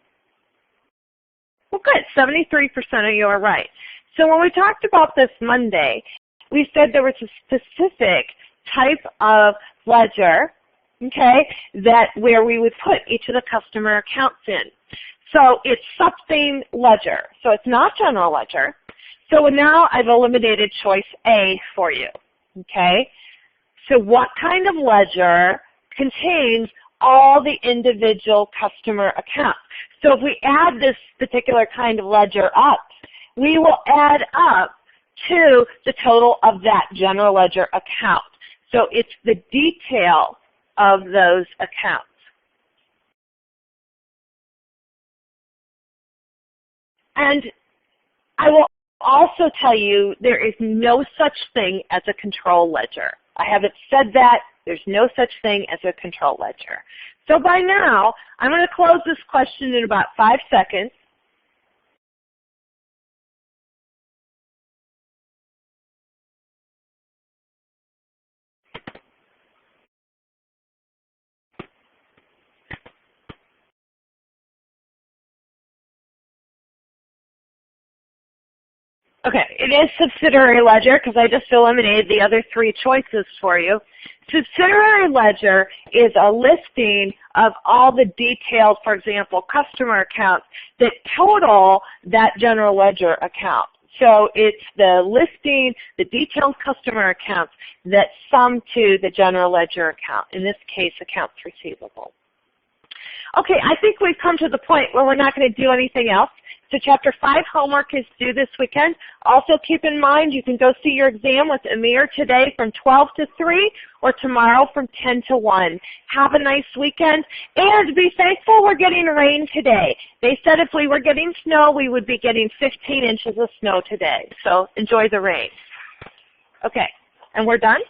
Well, good, 73% of you are right. So when we talked about this Monday, we said there was a specific type of ledger, okay, where we would put each of the customer accounts in. So it's something ledger. So it's not general ledger. So now I've eliminated choice A for you, okay? So what kind of ledger contains all the individual customer accounts? So if we add this particular kind of ledger up, we will add up to the total of that general ledger account. So it's the detail of those accounts. And I will also tell you there is no such thing as a control ledger. I haven't said that. There's no such thing as a control ledger. So by now, I'm going to close this question in about 5 seconds. Okay, it is subsidiary ledger because I just eliminated the other 3 choices for you. Subsidiary ledger is a listing of all the details, for example, customer accounts that total that general ledger account. So it's the listing, the detailed customer accounts that sum to the general ledger account, in this case, accounts receivable. Okay, I think we've come to the point where we're not going to do anything else. So Chapter 5 homework is due this weekend. Also keep in mind you can go see your exam with Amir today from 12 to 3 or tomorrow from 10 to 1. Have a nice weekend and be thankful we're getting rain today. They said if we were getting snow, we would be getting 15 inches of snow today. So enjoy the rain. Okay, and we're done?